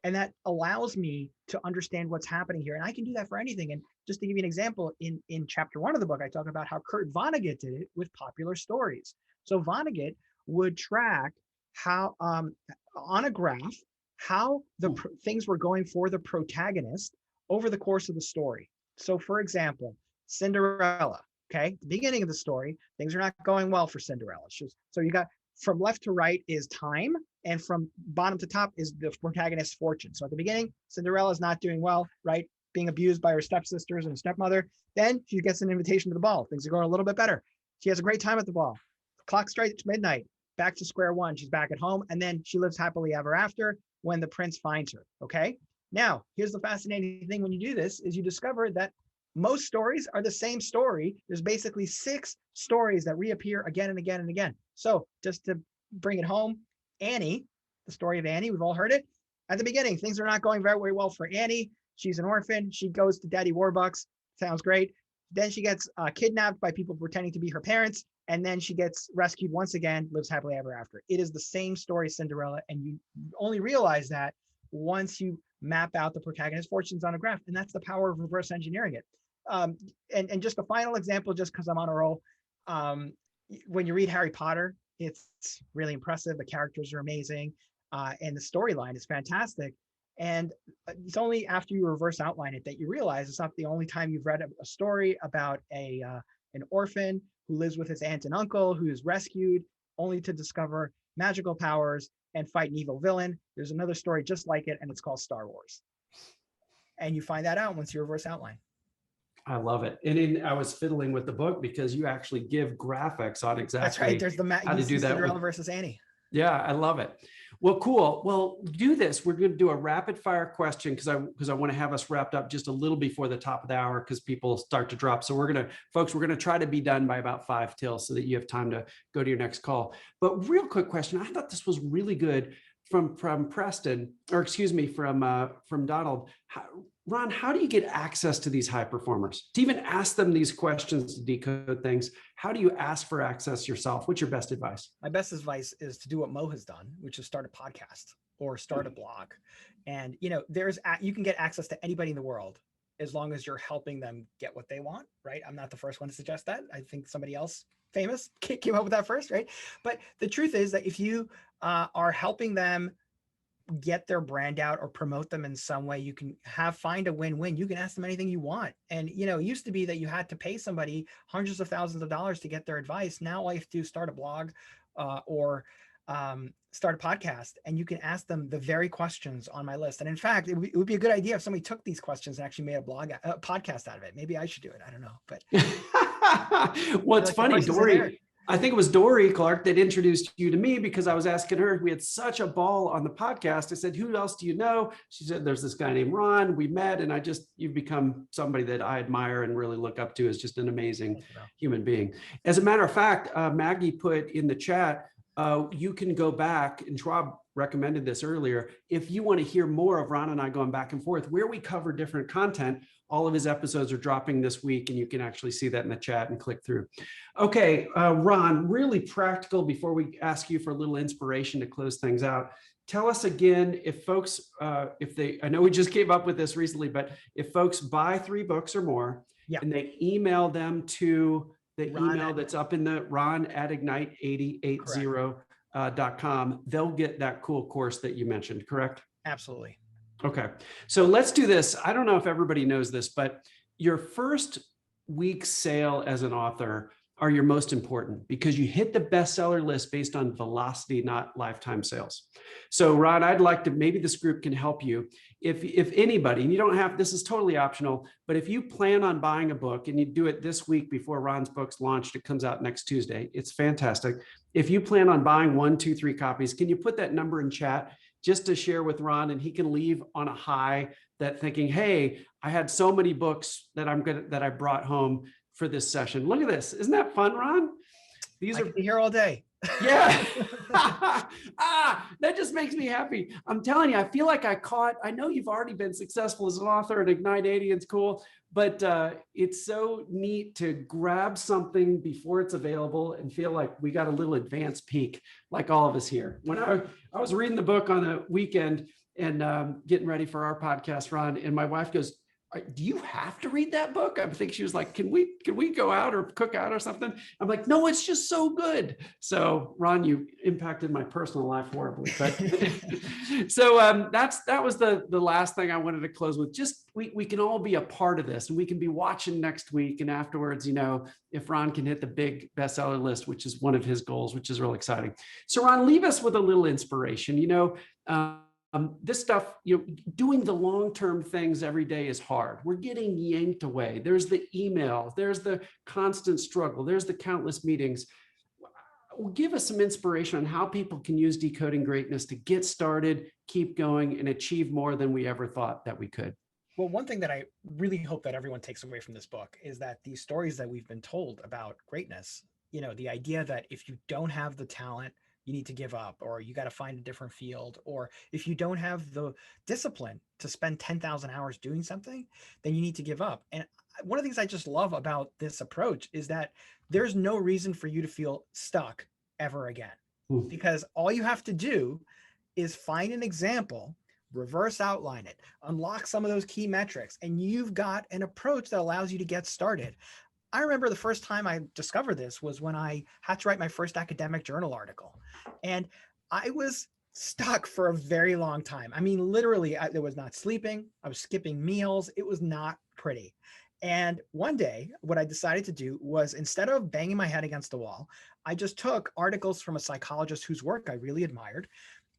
And that allows me to understand what's happening here. And I can do that for anything. And just to give you an example, in chapter 1 of the book, I talk about how Kurt Vonnegut did it with popular stories. So Vonnegut would track how, on a graph, how the things were going for the protagonist over the course of the story. So for example, Cinderella, okay, the beginning of the story, things are not going well for Cinderella. So you got from left to right is time, and from bottom to top is the protagonist's fortune. So at the beginning, Cinderella's not doing well, right? Being abused by her stepsisters and stepmother. Then she gets an invitation to the ball. Things are going a little bit better. She has a great time at the ball. The clock strikes midnight, back to square one. She's back at home, and then she lives happily ever after when the prince finds her, okay? Now, here's the fascinating thing when you do this is you discover that most stories are the same story. There's basically 6 stories that reappear again and again and again. So just to bring it home, Annie, the story of Annie, we've all heard it. At the beginning, things are not going very, very well for Annie. She's an orphan. She goes to Daddy Warbucks. Sounds great. Then she gets kidnapped by people pretending to be her parents. And then she gets rescued once again, lives happily ever after. It is the same story, Cinderella. And you only realize that once you map out the protagonist's fortunes on a graph. And that's the power of reverse engineering it. And just a final example, just because I'm on a roll. when you read Harry Potter, it's really impressive. The characters are amazing, and the storyline is fantastic. And it's only after you reverse outline it that you realize it's not the only time you've read a story about an orphan who lives with his aunt and uncle who is rescued only to discover magical powers and fight an evil villain. There's another story just like it, and it's called Star Wars. And you find that out once you reverse outline. I love it. And I was fiddling with the book because you actually give graphics on exactly That's right. There's how to do that. Cinderella versus Annie. Yeah, I love it. Well, cool. Well, do this. We're going to do a rapid fire question because I want to have us wrapped up just a little before the top of the hour because people start to drop. So we're going to try to be done by about 5 till so that you have time to go to your next call. But real quick question. I thought this was really good from Preston, or excuse me, from Donald. Ron, how do you get access to these high performers? To even ask them these questions to decode things, how do you ask for access yourself? What's your best advice? My best advice is to do what Mo has done, which is start a podcast or start a blog. And, you can get access to anybody in the world as long as you're helping them get what they want, right? I'm not the first one to suggest that. I think somebody else famous came up with that first, right? But the truth is that if you are helping them get their brand out or promote them in some way, you can find a win-win. You can ask them anything you want. And, it used to be that you had to pay somebody hundreds of thousands of dollars to get their advice. Now all you have to do is start a blog or start a podcast, and you can ask them the very questions on my list. And in fact, it would be a good idea if somebody took these questions and actually made a podcast out of it. Maybe I should do it. I don't know, but well, it's funny, Dory. I think it was Dory Clark that introduced you to me because I was asking her. We had such a ball on the podcast. I said, "Who else do you know?" She said, "There's this guy named Ron. We met, and you've become somebody that I admire and really look up to as just an amazing human being." As a matter of fact, Maggie put in the chat, you can go back, and Schwab recommended this earlier. If you want to hear more of Ron and I going back and forth, where we cover different content, all of his episodes are dropping this week, and you can actually see that in the chat and click through. Okay, Ron, really practical before we ask you for a little inspiration to close things out. Tell us again, if folks, I know we just came up with this recently, but if folks buy 3 books or more, and they email them to the email that's up in the ron@ignite8080.com, they'll get that cool course that you mentioned, correct? Absolutely. Okay, so let's do this. I don't know if everybody knows this, but your first week's sale as an author are your most important because you hit the bestseller list based on velocity, not lifetime sales. So Ron, I'd like to, maybe this group can help you. If anybody, and you don't have, this is totally optional, but if you plan on buying a book and you do it this week before Ron's book's launched, it comes out next Tuesday. It's fantastic. If you plan on buying 1, 2, 3 copies, can you put that number in chat just to share with Ron, and he can leave on a high that thinking, hey, I had so many books that I brought home for this session. Look at this. Isn't that fun, Ron? These are here all day. Yeah. That just makes me happy. I'm telling you, I feel like I know you've already been successful as an author and Ignite 80, it's cool, but it's so neat to grab something before it's available and feel like we got a little advance peek, like all of us here. When I was reading the book on the weekend and getting ready for our podcast, Ron, and my wife goes, "Do you have to read that book?" I think she was like, can we go out or cook out or something? I'm like, no, it's just so good. So Ron, you impacted my personal life horribly. But so that was the last thing I wanted to close with. Just we can all be a part of this, and we can be watching next week and afterwards, if Ron can hit the big bestseller list, which is one of his goals, which is real exciting. So Ron, leave us with a little inspiration. This stuff, doing the long-term things every day is hard. We're getting yanked away. There's the email, there's the constant struggle, there's the countless meetings. Give us some inspiration on how people can use Decoding Greatness to get started, keep going, and achieve more than we ever thought that we could. Well, one thing that I really hope that everyone takes away from this book is that these stories that we've been told about greatness, the idea that if you don't have the talent, you need to give up, or you got to find a different field, or if you don't have the discipline to spend 10,000 hours doing something, then you need to give up. And one of the things I just love about this approach is that there's no reason for you to feel stuck ever again, because all you have to do is find an example, reverse outline it, unlock some of those key metrics, and you've got an approach that allows you to get started. I remember the first time I discovered this was when I had to write my first academic journal article. And I was stuck for a very long time. I mean, literally, I was not sleeping. I was skipping meals. It was not pretty. And one day, what I decided to do was, instead of banging my head against the wall, I just took articles from a psychologist whose work I really admired,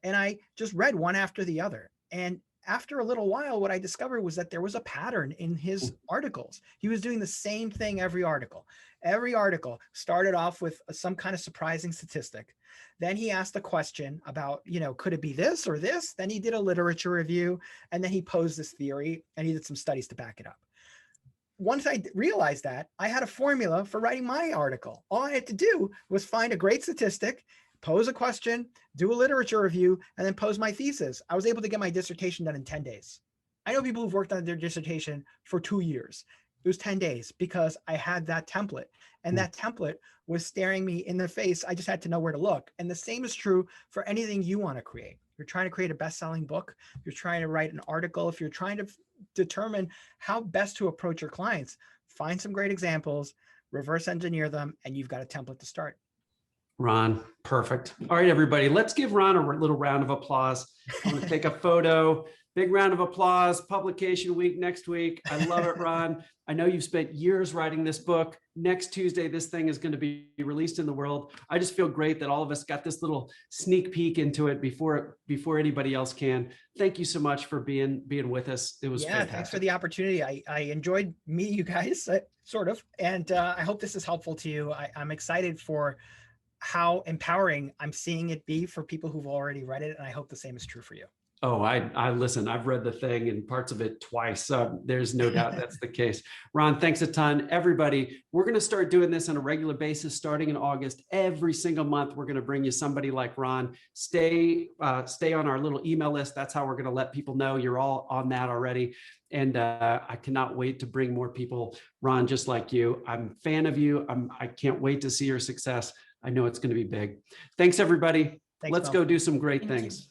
and I just read one after the other. And after a little while, what I discovered was that there was a pattern in his articles. He was doing the same thing every article. Every article started off with some kind of surprising statistic. Then he asked a question about, could it be this or this? Then he did a literature review, and then he posed this theory, and he did some studies to back it up. Once I realized that, I had a formula for writing my article. All I had to do was find a great statistic, pose a question, do a literature review, and then pose my thesis. I was able to get my dissertation done in 10 days. I know people who've worked on their dissertation for 2 years. It was 10 days because I had that template, and that template was staring me in the face. I just had to know where to look. And the same is true for anything you want to create. You're trying to create a best-selling book. You're trying to write an article. If you're trying to determine how best to approach your clients, find some great examples, reverse engineer them, and you've got a template to start. Ron, perfect. All right, everybody, let's give Ron a little round of applause. I'm going to take a photo. Big round of applause. Publication week next week. I love it, Ron. I know you've spent years writing this book. Next Tuesday, this thing is going to be released in the world. I just feel great that all of us got this little sneak peek into it before anybody else can. Thank you so much for being with us. It was fantastic. Thanks for the opportunity. I enjoyed meeting you guys, sort of, and I hope this is helpful to you. I'm excited for how empowering I'm seeing it be for people who've already read it, and I hope the same is true for you. Oh, I listen, I've read the thing and parts of it twice. There's no doubt that's the case. Ron, thanks a ton. Everybody, we're going to start doing this on a regular basis starting in August. Every single month, we're going to bring you somebody like Ron. Stay on our little email list. That's how we're going to let people know you're all on that already. And I cannot wait to bring more people, Ron, just like you. I'm a fan of you. I can't wait to see your success. I know it's going to be big. Thanks, everybody. Thanks, Let's Bill. go do some great things.